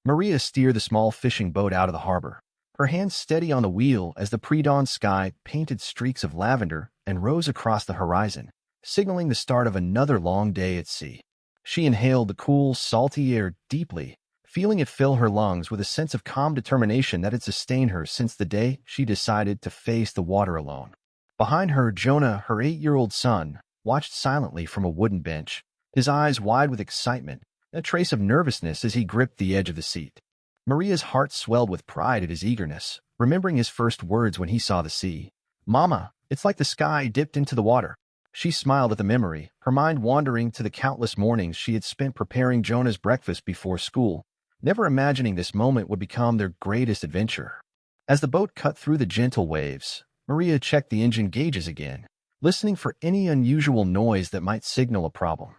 Maria steered the small fishing boat out of the harbor, her hands steady on the wheel as the pre-dawn sky painted streaks of lavender and rose across the horizon, signaling the start of another long day at sea. She inhaled the cool, salty air deeply, feeling it fill her lungs with a sense of calm determination that had sustained her since the day she decided to face the water alone. Behind her, Jonah, her 8-year-old son, watched silently from a wooden bench, his eyes wide with excitement, and a trace of nervousness as he gripped the edge of the seat. Maria's heart swelled with pride at his eagerness, remembering his first words when he saw the sea. "Mama, it's like the sky dipped into the water." She smiled at the memory, her mind wandering to the countless mornings she had spent preparing Jonah's breakfast before school, never imagining this moment would become their greatest adventure. As the boat cut through the gentle waves, Maria checked the engine gauges again, listening for any unusual noise that might signal a problem.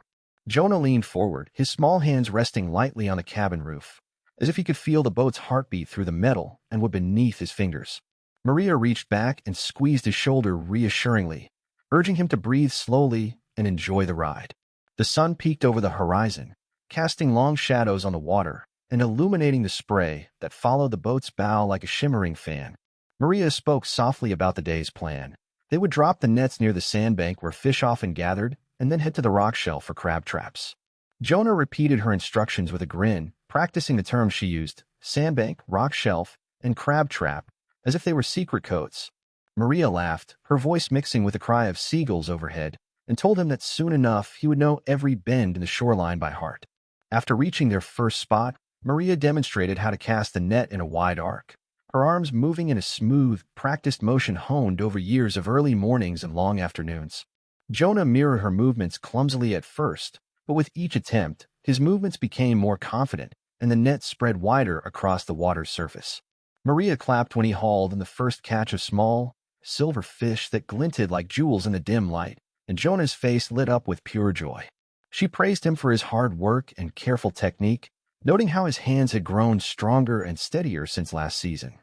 Jonah leaned forward, his small hands resting lightly on the cabin roof, as if he could feel the boat's heartbeat through the metal and what beneath his fingers. Maria reached back and squeezed his shoulder reassuringly, urging him to breathe slowly and enjoy the ride. The sun peeked over the horizon, casting long shadows on the water and illuminating the spray that followed the boat's bow like a shimmering fan. Maria spoke softly about the day's plan. They would drop the nets near the sandbank where fish often gathered and then head to the rock shelf for crab traps. Jonah repeated her instructions with a grin, practicing the terms she used, sandbank, rock shelf, and crab trap, as if they were secret codes. Maria laughed, her voice mixing with the cry of seagulls overhead, and told him that soon enough he would know every bend in the shoreline by heart. After reaching their first spot, Maria demonstrated how to cast the net in a wide arc, her arms moving in a smooth, practiced motion honed over years of early mornings and long afternoons. Jonah mirrored her movements clumsily at first, but with each attempt, his movements became more confident, and the net spread wider across the water's surface. Maria clapped when he hauled in the first catch of small, silver fish that glinted like jewels in the dim light, and Jonah's face lit up with pure joy. She praised him for his hard work and careful technique, noting how his hands had grown stronger and steadier since last season.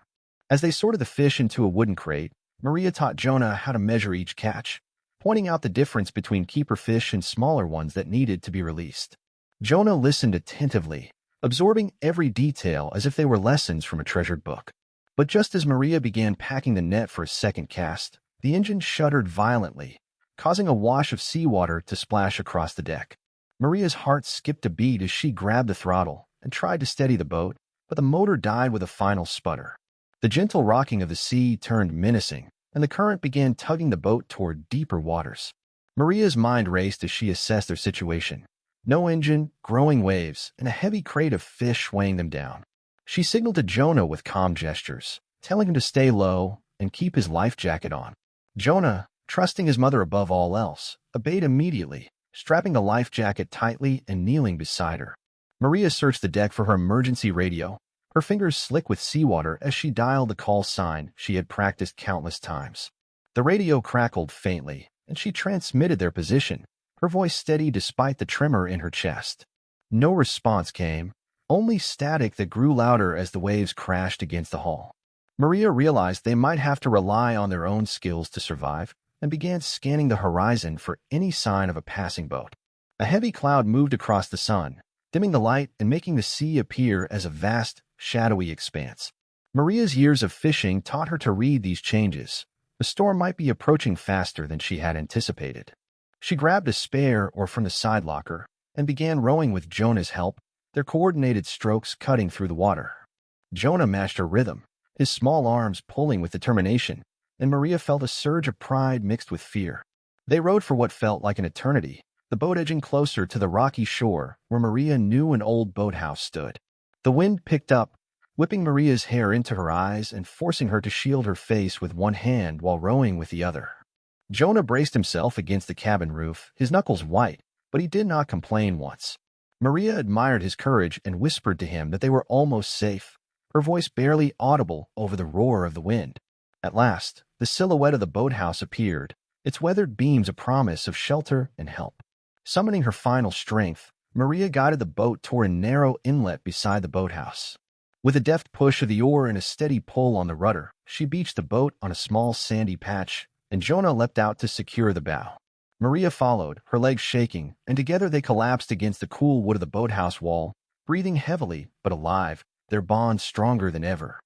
As they sorted the fish into a wooden crate, Maria taught Jonah how to measure each catch, pointing out the difference between keeper fish and smaller ones that needed to be released. Jonah listened attentively, absorbing every detail as if they were lessons from a treasured book. But just as Maria began packing the net for a second cast, the engine shuddered violently, causing a wash of seawater to splash across the deck. Maria's heart skipped a beat as she grabbed the throttle and tried to steady the boat, but the motor died with a final sputter. The gentle rocking of the sea turned menacing, and the current began tugging the boat toward deeper waters. Maria's mind raced as she assessed their situation. No engine, growing waves, and a heavy crate of fish weighing them down. She signaled to Jonah with calm gestures, telling him to stay low and keep his life jacket on. Jonah, trusting his mother above all else, obeyed immediately, strapping the life jacket tightly and kneeling beside her. Maria searched the deck for her emergency radio, her fingers slick with seawater as she dialed the call sign she had practiced countless times. The radio crackled faintly, and she transmitted their position, her voice steady despite the tremor in her chest. No response came, only static that grew louder as the waves crashed against the hull. Maria realized they might have to rely on their own skills to survive, and began scanning the horizon for any sign of a passing boat. A heavy cloud moved across the sun, dimming the light and making the sea appear as a vast, shadowy expanse. Maria's years of fishing taught her to read these changes. The storm might be approaching faster than she had anticipated. She grabbed a spare oar from the side locker and began rowing with Jonah's help, their coordinated strokes cutting through the water. Jonah matched her rhythm, his small arms pulling with determination, and Maria felt a surge of pride mixed with fear. They rowed for what felt like an eternity, the boat edging closer to the rocky shore where Maria knew an old boathouse stood. The wind picked up, whipping Maria's hair into her eyes and forcing her to shield her face with one hand while rowing with the other. Jonah braced himself against the cabin roof, his knuckles white, but he did not complain once. Maria admired his courage and whispered to him that they were almost safe, her voice barely audible over the roar of the wind. At last, the silhouette of the boathouse appeared, its weathered beams a promise of shelter and help. Summoning her final strength, Maria guided the boat toward a narrow inlet beside the boathouse. With a deft push of the oar and a steady pull on the rudder, she beached the boat on a small sandy patch, and Jonah leapt out to secure the bow. Maria followed, her legs shaking, and together they collapsed against the cool wood of the boathouse wall, breathing heavily but alive, their bond stronger than ever.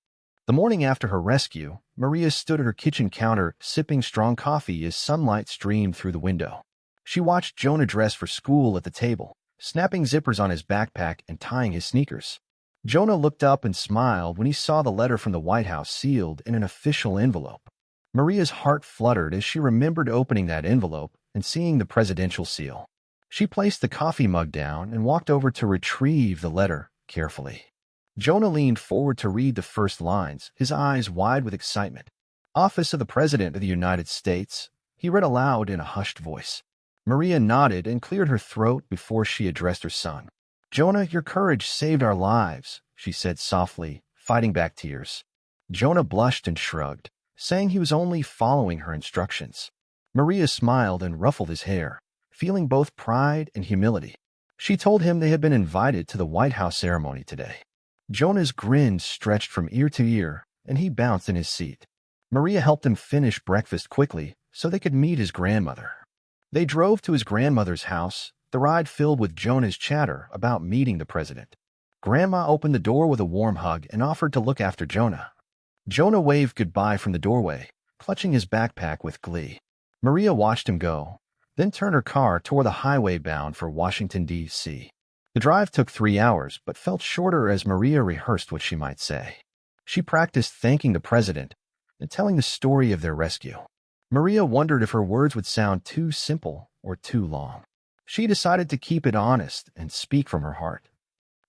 The morning after her rescue, Maria stood at her kitchen counter sipping strong coffee as sunlight streamed through the window. She watched Jonah dress for school at the table, snapping zippers on his backpack and tying his sneakers. Jonah looked up and smiled when he saw the letter from the White House sealed in an official envelope. Maria's heart fluttered as she remembered opening that envelope and seeing the presidential seal. She placed the coffee mug down and walked over to retrieve the letter carefully. Jonah leaned forward to read the first lines, his eyes wide with excitement. "Office of the President of the United States," he read aloud in a hushed voice. Maria nodded and cleared her throat before she addressed her son. "Jonah, your courage saved our lives," she said softly, fighting back tears. Jonah blushed and shrugged, saying he was only following her instructions. Maria smiled and ruffled his hair, feeling both pride and humility. She told him they had been invited to the White House ceremony today. Jonah's grin stretched from ear to ear, and he bounced in his seat. Maria helped him finish breakfast quickly so they could meet his grandmother. They drove to his grandmother's house, the ride filled with Jonah's chatter about meeting the president. Grandma opened the door with a warm hug and offered to look after Jonah. Jonah waved goodbye from the doorway, clutching his backpack with glee. Maria watched him go, then turned her car toward the highway bound for Washington, D.C. The drive took 3 hours, but felt shorter as Maria rehearsed what she might say. She practiced thanking the president and telling the story of their rescue. Maria wondered if her words would sound too simple or too long. She decided to keep it honest and speak from her heart.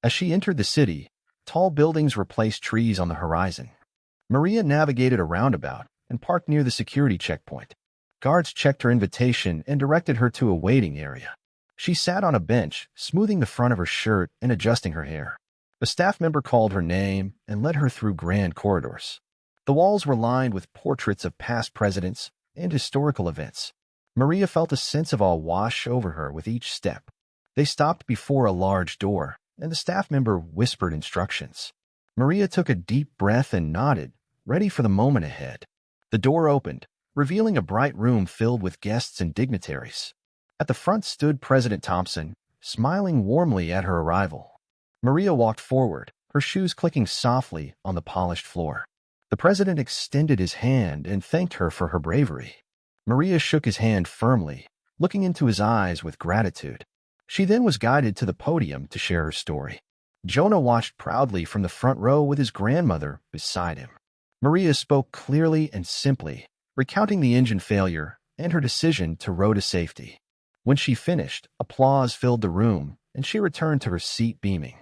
As she entered the city, tall buildings replaced trees on the horizon. Maria navigated a roundabout and parked near the security checkpoint. Guards checked her invitation and directed her to a waiting area. She sat on a bench, smoothing the front of her shirt and adjusting her hair. A staff member called her name and led her through grand corridors. The walls were lined with portraits of past presidents and historical events. Maria felt a sense of awe wash over her with each step. They stopped before a large door, and the staff member whispered instructions. Maria took a deep breath and nodded, ready for the moment ahead. The door opened, revealing a bright room filled with guests and dignitaries. At the front stood President Thompson, smiling warmly at her arrival. Maria walked forward, her shoes clicking softly on the polished floor. The president extended his hand and thanked her for her bravery. Maria shook his hand firmly, looking into his eyes with gratitude. She then was guided to the podium to share her story. Jonah watched proudly from the front row with his grandmother beside him. Maria spoke clearly and simply, recounting the engine failure and her decision to row to safety. When she finished, applause filled the room, and she returned to her seat beaming.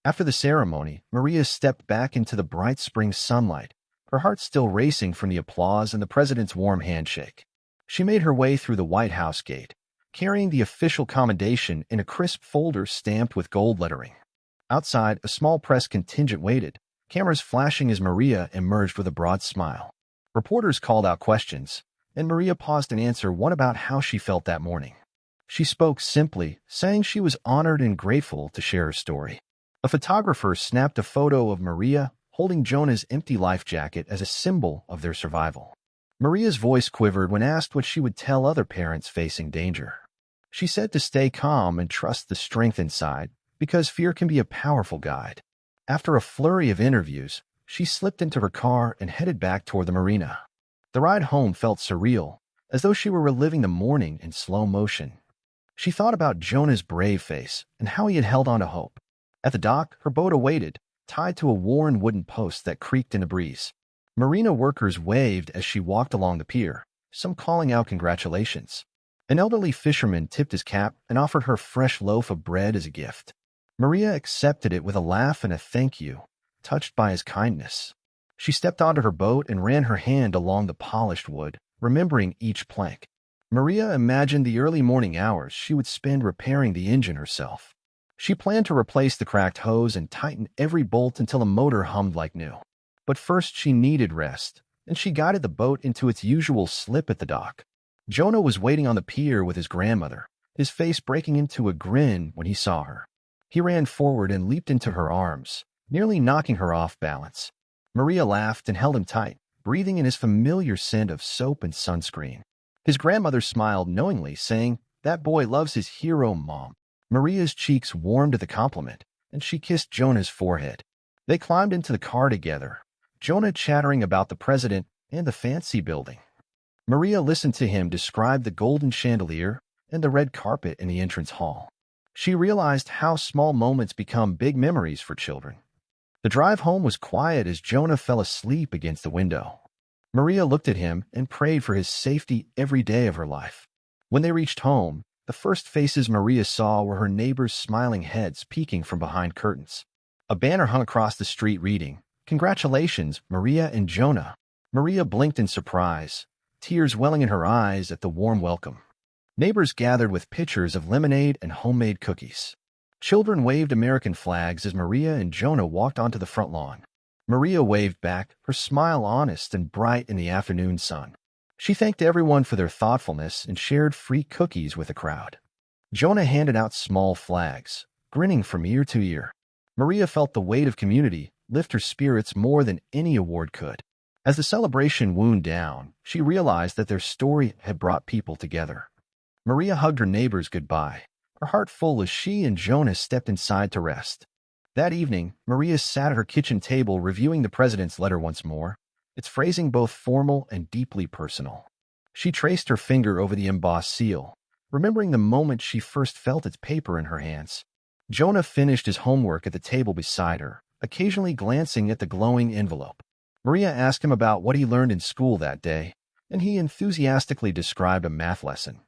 After the ceremony, Maria stepped back into the bright spring sunlight, her heart still racing from the applause and the president's warm handshake. She made her way through the White House gate, carrying the official commendation in a crisp folder stamped with gold lettering. Outside, a small press contingent waited, cameras flashing as Maria emerged with a broad smile. Reporters called out questions, and Maria paused to answer one about how she felt that morning. She spoke simply, saying she was honored and grateful to share her story. A photographer snapped a photo of Maria holding Jonah's empty life jacket as a symbol of their survival. Maria's voice quivered when asked what she would tell other parents facing danger. She said to stay calm and trust the strength inside, because fear can be a powerful guide. After a flurry of interviews, she slipped into her car and headed back toward the marina. The ride home felt surreal, as though she were reliving the morning in slow motion. She thought about Jonah's brave face and how he had held on to hope. At the dock, her boat awaited, tied to a worn wooden post that creaked in the breeze. Marina workers waved as she walked along the pier, some calling out congratulations. An elderly fisherman tipped his cap and offered her a fresh loaf of bread as a gift. Maria accepted it with a laugh and a thank you, touched by his kindness. She stepped onto her boat and ran her hand along the polished wood, remembering each plank. Maria imagined the early morning hours she would spend repairing the engine herself. She planned to replace the cracked hose and tighten every bolt until the motor hummed like new. But first she needed rest, and she guided the boat into its usual slip at the dock. Jonah was waiting on the pier with his grandmother, his face breaking into a grin when he saw her. He ran forward and leaped into her arms, nearly knocking her off balance. Maria laughed and held him tight, breathing in his familiar scent of soap and sunscreen. His grandmother smiled knowingly, saying, "That boy loves his hero, Mom." Maria's cheeks warmed at the compliment, and she kissed Jonah's forehead. They climbed into the car together, Jonah chattering about the president and the fancy building. Maria listened to him describe the golden chandelier and the red carpet in the entrance hall. She realized how small moments become big memories for children. The drive home was quiet as Jonah fell asleep against the window. Maria looked at him and prayed for his safety every day of her life. When they reached home, the first faces Maria saw were her neighbors' smiling heads peeking from behind curtains. A banner hung across the street reading, "Congratulations, Maria and Jonah." Maria blinked in surprise, tears welling in her eyes at the warm welcome. Neighbors gathered with pitchers of lemonade and homemade cookies. Children waved American flags as Maria and Jonah walked onto the front lawn. Maria waved back, her smile honest and bright in the afternoon sun. She thanked everyone for their thoughtfulness and shared free cookies with the crowd. Jonah handed out small flags, grinning from ear to ear. Maria felt the weight of community lift her spirits more than any award could. As the celebration wound down, she realized that their story had brought people together. Maria hugged her neighbors goodbye, her heart full as she and Jonah stepped inside to rest. That evening, Maria sat at her kitchen table reviewing the president's letter once more, its phrasing both formal and deeply personal. She traced her finger over the embossed seal, remembering the moment she first felt its paper in her hands. Jonah finished his homework at the table beside her, occasionally glancing at the glowing envelope. Maria asked him about what he learned in school that day, and he enthusiastically described a math lesson.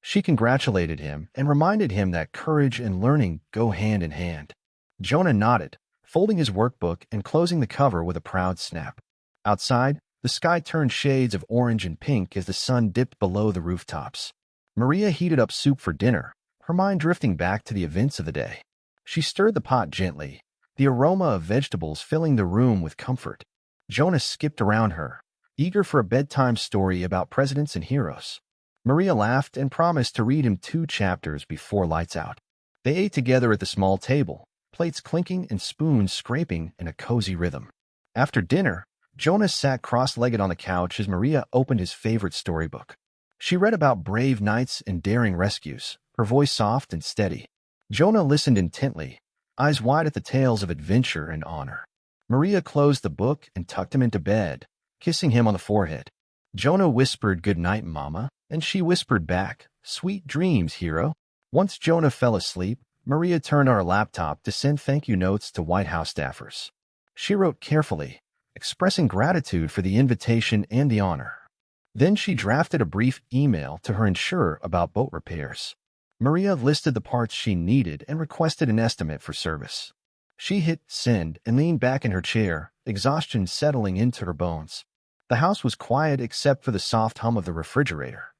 She congratulated him and reminded him that courage and learning go hand in hand. Jonah nodded, folding his workbook and closing the cover with a proud snap. Outside, the sky turned shades of orange and pink as the sun dipped below the rooftops. Maria heated up soup for dinner, her mind drifting back to the events of the day. She stirred the pot gently, the aroma of vegetables filling the room with comfort. Jonah skipped around her, eager for a bedtime story about presidents and heroes. Maria laughed and promised to read him 2 chapters before lights out. They ate together at the small table, plates clinking and spoons scraping in a cozy rhythm. After dinner, Jonah sat cross-legged on the couch as Maria opened his favorite storybook. She read about brave knights and daring rescues, her voice soft and steady. Jonah listened intently, eyes wide at the tales of adventure and honor. Maria closed the book and tucked him into bed, kissing him on the forehead. Jonah whispered, "Good night, Mama," and she whispered back, "Sweet dreams, hero." Once Jonah fell asleep, Maria turned on her laptop to send thank you notes to White House staffers. She wrote carefully, expressing gratitude for the invitation and the honor. Then she drafted a brief email to her insurer about boat repairs. Maria listed the parts she needed and requested an estimate for service. She hit send and leaned back in her chair, exhaustion settling into her bones. The house was quiet except for the soft hum of the refrigerator.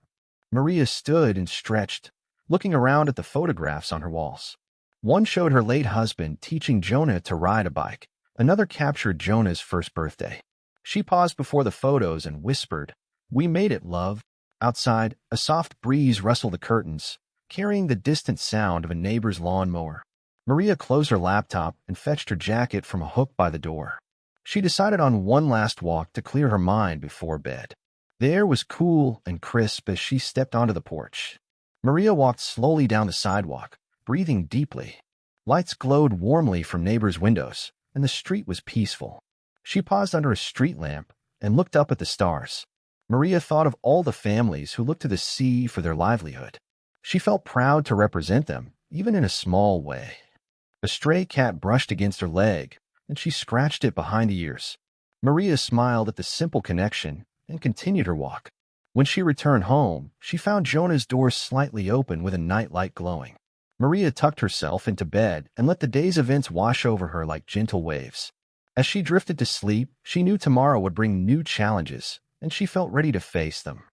Maria stood and stretched, looking around at the photographs on her walls. One showed her late husband teaching Jonah to ride a bike. Another captured Jonah's first birthday. She paused before the photos and whispered, "We made it, love." Outside, a soft breeze rustled the curtains, carrying the distant sound of a neighbor's lawnmower. Maria closed her laptop and fetched her jacket from a hook by the door. She decided on one last walk to clear her mind before bed. The air was cool and crisp as she stepped onto the porch. Maria walked slowly down the sidewalk, breathing deeply. Lights glowed warmly from neighbors' windows, and the street was peaceful. She paused under a street lamp and looked up at the stars. Maria thought of all the families who looked to the sea for their livelihood. She felt proud to represent them, even in a small way. A stray cat brushed against her leg, and she scratched it behind the ears. Maria smiled at the simple connection and continued her walk. When she returned home, she found Jonah's door slightly open with a nightlight glowing. Maria tucked herself into bed and let the day's events wash over her like gentle waves. As she drifted to sleep, she knew tomorrow would bring new challenges, and she felt ready to face them.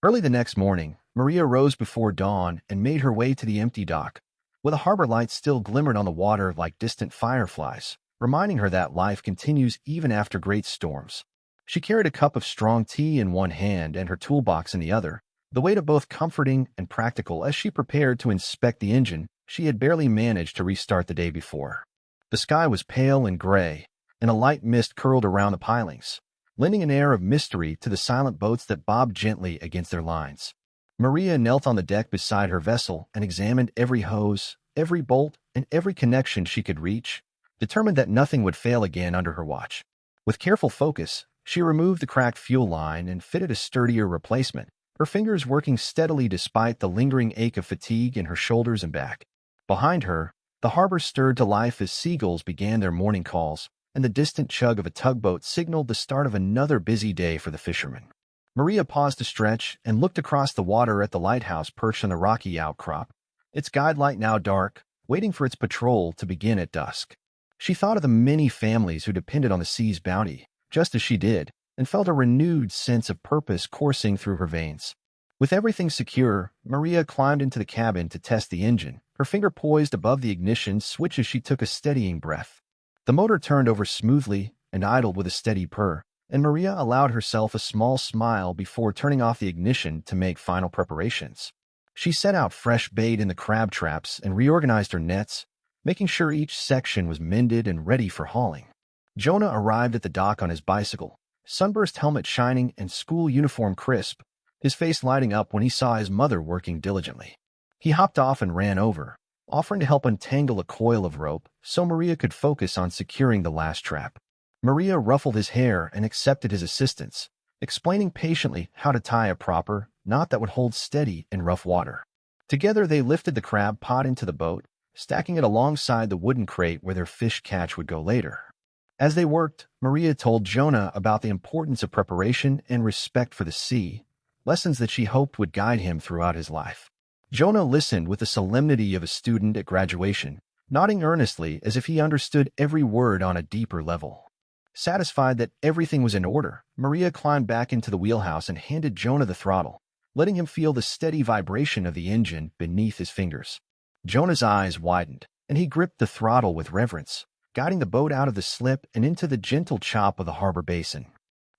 Early the next morning, Maria rose before dawn and made her way to the empty dock, where the harbor lights still glimmered on the water like distant fireflies, reminding her that life continues even after great storms. She carried a cup of strong tea in one hand and her toolbox in the other, the weight of both comforting and practical as she prepared to inspect the engine she had barely managed to restart the day before. The sky was pale and gray, and a light mist curled around the pilings, lending an air of mystery to the silent boats that bobbed gently against their lines. Maria knelt on the deck beside her vessel and examined every hose, every bolt, and every connection she could reach, determined that nothing would fail again under her watch. With careful focus, she removed the cracked fuel line and fitted a sturdier replacement, her fingers working steadily despite the lingering ache of fatigue in her shoulders and back. Behind her, the harbor stirred to life as seagulls began their morning calls, and the distant chug of a tugboat signaled the start of another busy day for the fishermen. Maria paused to stretch and looked across the water at the lighthouse perched on a rocky outcrop, its guide light now dark, waiting for its patrol to begin at dusk. She thought of the many families who depended on the sea's bounty, just as she did, and felt a renewed sense of purpose coursing through her veins. With everything secure, Maria climbed into the cabin to test the engine, her finger poised above the ignition switch as she took a steadying breath. The motor turned over smoothly and idled with a steady purr, and Maria allowed herself a small smile before turning off the ignition to make final preparations. She set out fresh bait in the crab traps and reorganized her nets, making sure each section was mended and ready for hauling. Jonah arrived at the dock on his bicycle, sunburst helmet shining and school uniform crisp, his face lighting up when he saw his mother working diligently. He hopped off and ran over, offering to help untangle a coil of rope so Maria could focus on securing the last trap. Maria ruffled his hair and accepted his assistance, explaining patiently how to tie a proper knot that would hold steady in rough water. Together they lifted the crab pot into the boat, stacking it alongside the wooden crate where their fish catch would go later. As they worked, Maria told Jonah about the importance of preparation and respect for the sea, lessons that she hoped would guide him throughout his life. Jonah listened with the solemnity of a student at graduation, nodding earnestly as if he understood every word on a deeper level. Satisfied that everything was in order, Maria climbed back into the wheelhouse and handed Jonah the throttle, letting him feel the steady vibration of the engine beneath his fingers. Jonah's eyes widened, and he gripped the throttle with reverence, guiding the boat out of the slip and into the gentle chop of the harbor basin.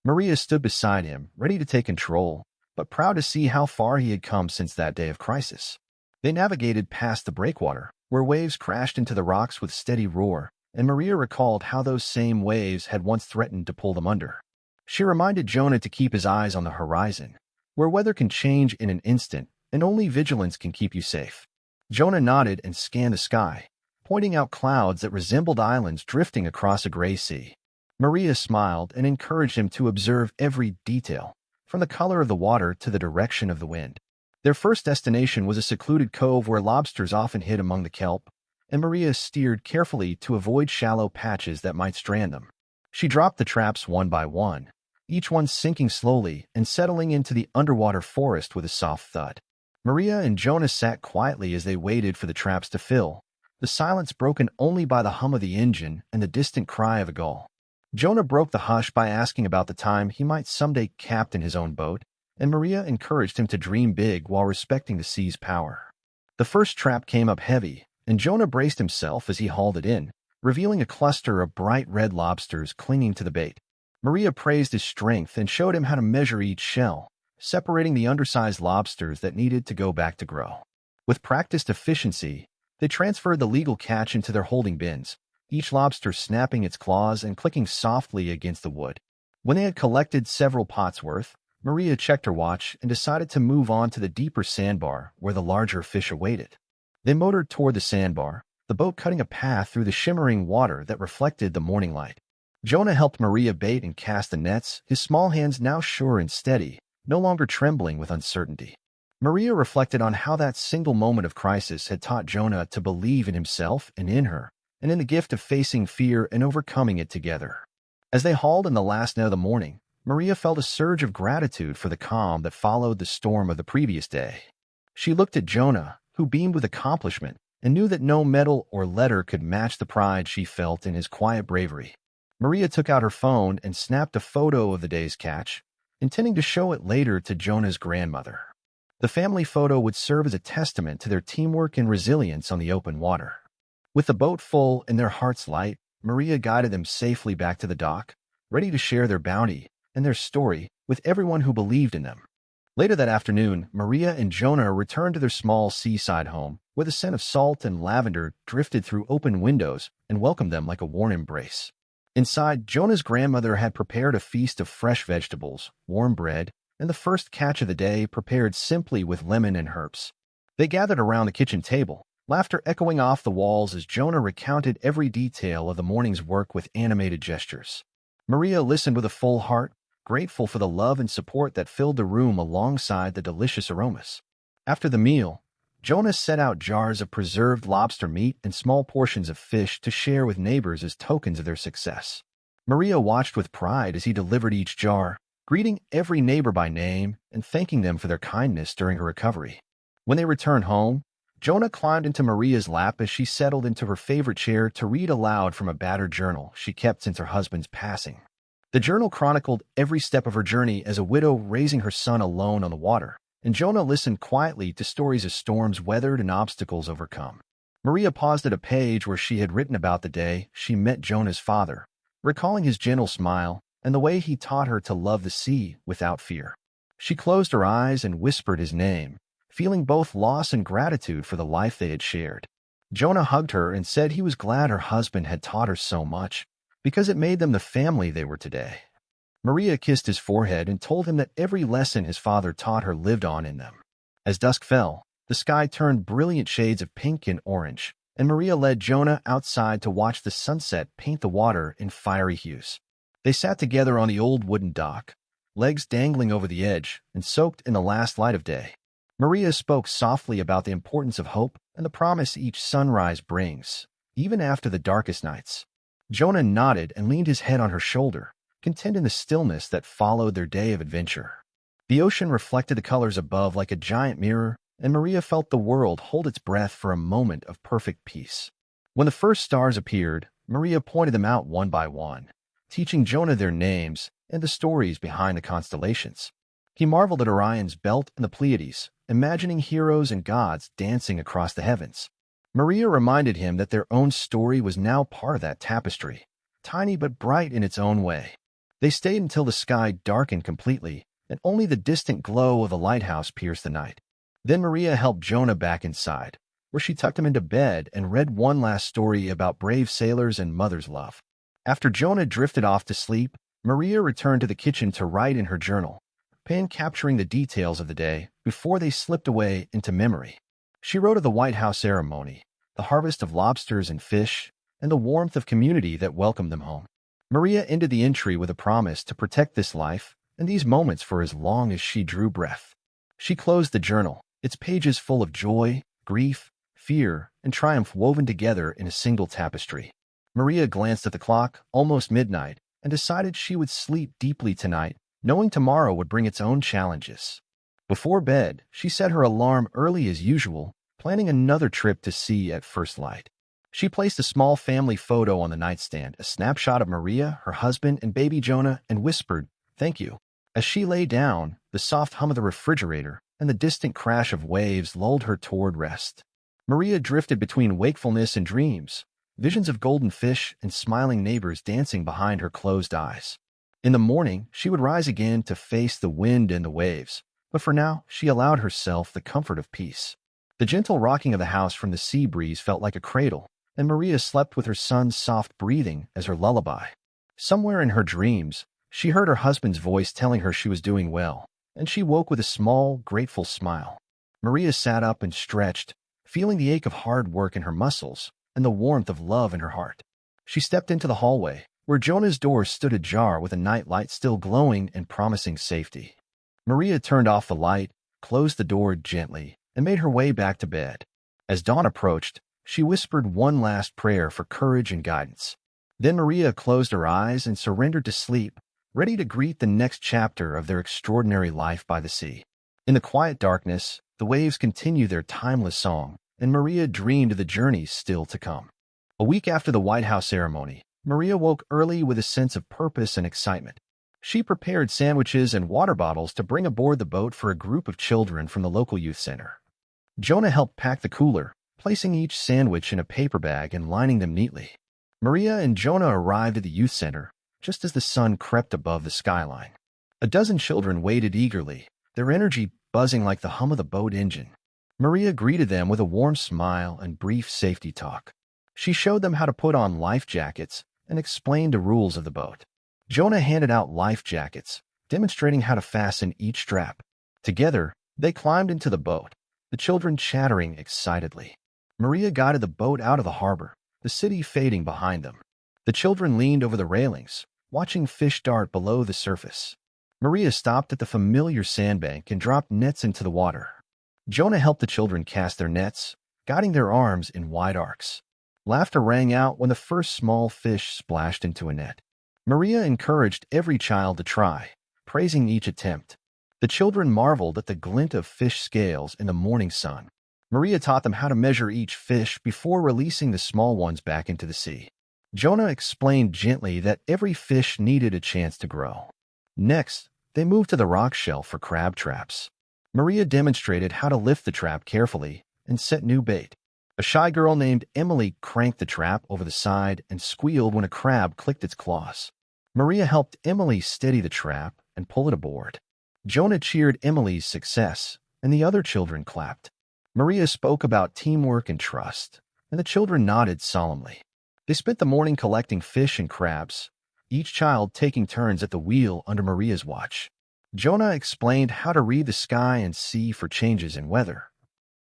Maria stood beside him, ready to take control, but proud to see how far he had come since that day of crisis. They navigated past the breakwater, where waves crashed into the rocks with steady roar, and Maria recalled how those same waves had once threatened to pull them under. She reminded Jonah to keep his eyes on the horizon, where weather can change in an instant and only vigilance can keep you safe. Jonah nodded and scanned the sky, pointing out clouds that resembled islands drifting across a gray sea. Maria smiled and encouraged him to observe every detail, from the color of the water to the direction of the wind. Their first destination was a secluded cove where lobsters often hid among the kelp, and Maria steered carefully to avoid shallow patches that might strand them. She dropped the traps one by one, each one sinking slowly and settling into the underwater forest with a soft thud. Maria and Jonah sat quietly as they waited for the traps to fill, the silence broken only by the hum of the engine and the distant cry of a gull. Jonah broke the hush by asking about the time he might someday captain his own boat, and Maria encouraged him to dream big while respecting the sea's power. The first trap came up heavy, and Jonah braced himself as he hauled it in, revealing a cluster of bright red lobsters clinging to the bait. Maria praised his strength and showed him how to measure each shell, separating the undersized lobsters that needed to go back to grow. With practiced efficiency, they transferred the legal catch into their holding bins, each lobster snapping its claws and clicking softly against the wood. When they had collected several pots worth, Maria checked her watch and decided to move on to the deeper sandbar where the larger fish awaited. They motored toward the sandbar, the boat cutting a path through the shimmering water that reflected the morning light. Jonah helped Maria bait and cast the nets, his small hands now sure and steady, no longer trembling with uncertainty. Maria reflected on how that single moment of crisis had taught Jonah to believe in himself and in her, and in the gift of facing fear and overcoming it together. As they hauled in the last net of the morning, Maria felt a surge of gratitude for the calm that followed the storm of the previous day. She looked at Jonah, who beamed with accomplishment, and knew that no medal or letter could match the pride she felt in his quiet bravery. Maria took out her phone and snapped a photo of the day's catch, intending to show it later to Jonah's grandmother. The family photo would serve as a testament to their teamwork and resilience on the open water. With the boat full and their hearts light, Maria guided them safely back to the dock, ready to share their bounty and their story with everyone who believed in them. Later that afternoon, Maria and Jonah returned to their small seaside home, where the scent of salt and lavender drifted through open windows and welcomed them like a warm embrace. Inside, Jonah's grandmother had prepared a feast of fresh vegetables, warm bread, and the first catch of the day prepared simply with lemon and herbs. They gathered around the kitchen table, laughter echoing off the walls as Jonah recounted every detail of the morning's work with animated gestures. Maria listened with a full heart, grateful for the love and support that filled the room alongside the delicious aromas. After the meal, Jonah set out jars of preserved lobster meat and small portions of fish to share with neighbors as tokens of their success. Maria watched with pride as he delivered each jar, greeting every neighbor by name and thanking them for their kindness during her recovery. When they returned home, Jonah climbed into Maria's lap as she settled into her favorite chair to read aloud from a battered journal she kept since her husband's passing. The journal chronicled every step of her journey as a widow raising her son alone on the water, and Jonah listened quietly to stories of storms weathered and obstacles overcome. Maria paused at a page where she had written about the day she met Jonah's father, recalling his gentle smile and the way he taught her to love the sea without fear. She closed her eyes and whispered his name, feeling both loss and gratitude for the life they had shared. Jonah hugged her and said he was glad her husband had taught her so much, because it made them the family they were today. Maria kissed his forehead and told him that every lesson his father taught her lived on in them. As dusk fell, the sky turned brilliant shades of pink and orange, and Maria led Jonah outside to watch the sunset paint the water in fiery hues. They sat together on the old wooden dock, legs dangling over the edge and soaked in the last light of day. Maria spoke softly about the importance of hope and the promise each sunrise brings, even after the darkest nights. Jonah nodded and leaned his head on her shoulder, content in the stillness that followed their day of adventure. The ocean reflected the colors above like a giant mirror, and Maria felt the world hold its breath for a moment of perfect peace. When the first stars appeared, Maria pointed them out one by one, teaching Jonah their names and the stories behind the constellations. He marveled at Orion's belt and the Pleiades, imagining heroes and gods dancing across the heavens. Maria reminded him that their own story was now part of that tapestry, tiny but bright in its own way. They stayed until the sky darkened completely, and only the distant glow of the lighthouse pierced the night. Then Maria helped Jonah back inside, where she tucked him into bed and read one last story about brave sailors and mother's love. After Jonah drifted off to sleep, Maria returned to the kitchen to write in her journal, pen capturing the details of the day before they slipped away into memory. She wrote of the White House ceremony, the harvest of lobsters and fish, and the warmth of community that welcomed them home. Maria ended the entry with a promise to protect this life and these moments for as long as she drew breath. She closed the journal, its pages full of joy, grief, fear, and triumph woven together in a single tapestry. Maria glanced at the clock, almost midnight, and decided she would sleep deeply tonight, knowing tomorrow would bring its own challenges. Before bed, she set her alarm early as usual, planning another trip to sea at first light. She placed a small family photo on the nightstand, a snapshot of Maria, her husband, and baby Jonah, and whispered, "Thank you." As she lay down, the soft hum of the refrigerator and the distant crash of waves lulled her toward rest. Maria drifted between wakefulness and dreams, visions of golden fish and smiling neighbors dancing behind her closed eyes. In the morning, she would rise again to face the wind and the waves, but for now, she allowed herself the comfort of peace. The gentle rocking of the house from the sea breeze felt like a cradle, and Maria slept with her son's soft breathing as her lullaby. Somewhere in her dreams, she heard her husband's voice telling her she was doing well, and she woke with a small, grateful smile. Maria sat up and stretched, feeling the ache of hard work in her muscles and the warmth of love in her heart. She stepped into the hallway, where Jonah's door stood ajar with a night light still glowing and promising safety. Maria turned off the light, closed the door gently, and made her way back to bed. As dawn approached, she whispered one last prayer for courage and guidance. Then Maria closed her eyes and surrendered to sleep, ready to greet the next chapter of their extraordinary life by the sea. In the quiet darkness, the waves continued their timeless song, and Maria dreamed of the journeys still to come. A week after the White House ceremony, Maria woke early with a sense of purpose and excitement. She prepared sandwiches and water bottles to bring aboard the boat for a group of children from the local youth center. Jonah helped pack the cooler, placing each sandwich in a paper bag and lining them neatly. Maria and Jonah arrived at the youth center just as the sun crept above the skyline. A dozen children waited eagerly, their energy buzzing like the hum of the boat engine. Maria greeted them with a warm smile and brief safety talk. She showed them how to put on life jackets and explained the rules of the boat. Jonah handed out life jackets, demonstrating how to fasten each strap. Together, they climbed into the boat, the children chattering excitedly. Maria guided the boat out of the harbor, the city fading behind them. The children leaned over the railings, watching fish dart below the surface. Maria stopped at the familiar sandbank and dropped nets into the water. Jonah helped the children cast their nets, guiding their arms in wide arcs. Laughter rang out when the first small fish splashed into a net. Maria encouraged every child to try, praising each attempt. The children marveled at the glint of fish scales in the morning sun. Maria taught them how to measure each fish before releasing the small ones back into the sea. Jonah explained gently that every fish needed a chance to grow. Next, they moved to the rock shelf for crab traps. Maria demonstrated how to lift the trap carefully and set new bait. A shy girl named Emily cranked the trap over the side and squealed when a crab clicked its claws. Maria helped Emily steady the trap and pull it aboard. Jonah cheered Emily's success, and the other children clapped. Maria spoke about teamwork and trust, and the children nodded solemnly. They spent the morning collecting fish and crabs, each child taking turns at the wheel under Maria's watch. Jonah explained how to read the sky and see for changes in weather.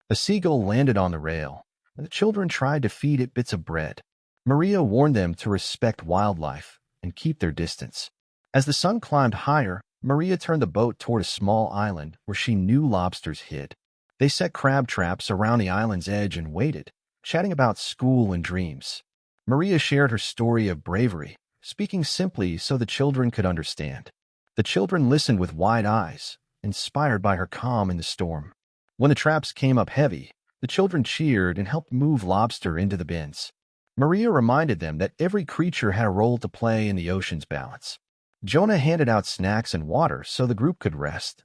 A seagull landed on the rail, and the children tried to feed it bits of bread. Maria warned them to respect wildlife and keep their distance. As the sun climbed higher, Maria turned the boat toward a small island where she knew lobsters hid. They set crab traps around the island's edge and waited, chatting about school and dreams. Maria shared her story of bravery, speaking simply so the children could understand. The children listened with wide eyes, inspired by her calm in the storm. When the traps came up heavy, the children cheered and helped move lobster into the bins. Maria reminded them that every creature had a role to play in the ocean's balance. Jonah handed out snacks and water so the group could rest.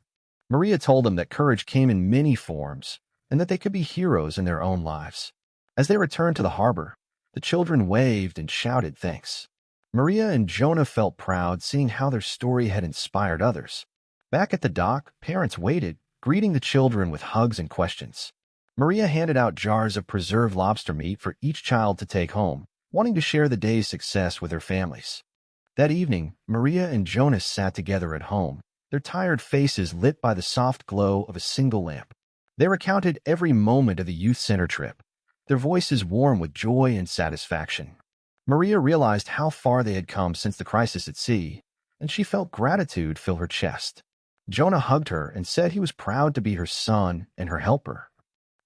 Maria told them that courage came in many forms and that they could be heroes in their own lives. As they returned to the harbor, the children waved and shouted thanks. Maria and Jonah felt proud seeing how their story had inspired others. Back at the dock, parents waited, greeting the children with hugs and questions. Maria handed out jars of preserved lobster meat for each child to take home, wanting to share the day's success with their families. That evening, Maria and Jonas sat together at home, their tired faces lit by the soft glow of a single lamp. They recounted every moment of the youth center trip, their voices warm with joy and satisfaction. Maria realized how far they had come since the crisis at sea, and she felt gratitude fill her chest. Jonah hugged her and said he was proud to be her son and her helper.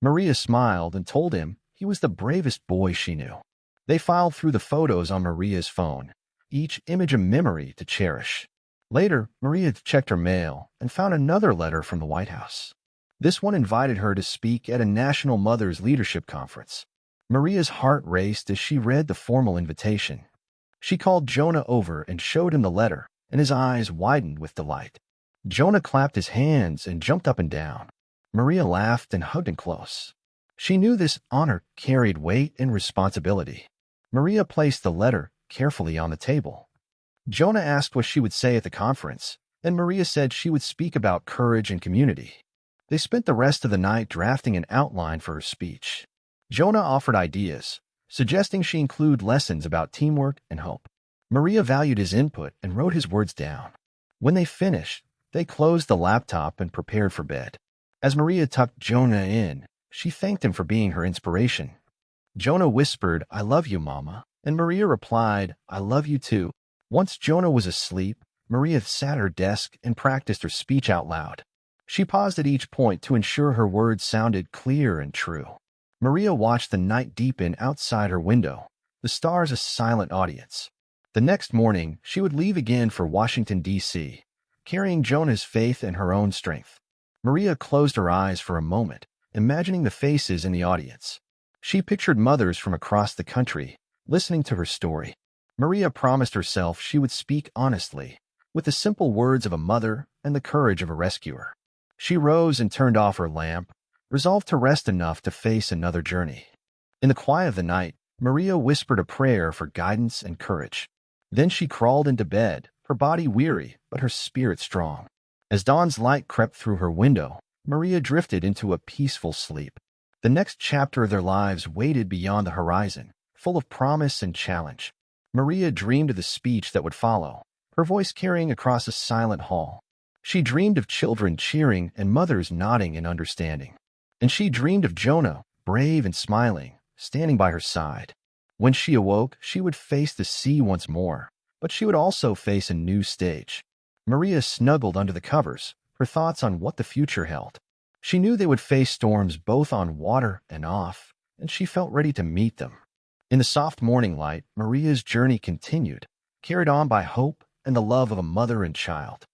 Maria smiled and told him he was the bravest boy she knew. They filed through the photos on Maria's phone, each image a memory to cherish. Later, Maria checked her mail and found another letter from the White House. This one invited her to speak at a National Mothers Leadership Conference. Maria's heart raced as she read the formal invitation. She called Jonah over and showed him the letter, and his eyes widened with delight. Jonah clapped his hands and jumped up and down. Maria laughed and hugged him close. She knew this honor carried weight and responsibility. Maria placed the letter carefully on the table. Jonah asked what she would say at the conference, and Maria said she would speak about courage and community. They spent the rest of the night drafting an outline for her speech. Jonah offered ideas, suggesting she include lessons about teamwork and hope. Maria valued his input and wrote his words down. When they finished, they closed the laptop and prepared for bed. As Maria tucked Jonah in, she thanked him for being her inspiration. Jonah whispered, "I love you, Mama," and Maria replied, "I love you too." Once Jonah was asleep, Maria sat at her desk and practiced her speech out loud. She paused at each point to ensure her words sounded clear and true. Maria watched the night deepen outside her window, the stars a silent audience. The next morning, she would leave again for Washington, D.C., carrying Jonah's faith and her own strength. Maria closed her eyes for a moment, imagining the faces in the audience. She pictured mothers from across the country, listening to her story. Maria promised herself she would speak honestly, with the simple words of a mother and the courage of a rescuer. She rose and turned off her lamp, resolved to rest enough to face another journey. In the quiet of the night, Maria whispered a prayer for guidance and courage. Then she crawled into bed, her body weary, but her spirit strong. As dawn's light crept through her window, Maria drifted into a peaceful sleep. The next chapter of their lives waited beyond the horizon, full of promise and challenge. Maria dreamed of the speech that would follow, her voice carrying across a silent hall. She dreamed of children cheering and mothers nodding in understanding. And she dreamed of Jonah, brave and smiling, standing by her side. When she awoke, she would face the sea once more, but she would also face a new stage. Maria snuggled under the covers, her thoughts on what the future held. She knew they would face storms both on water and off, and she felt ready to meet them. In the soft morning light, Maria's journey continued, carried on by hope and the love of a mother and child.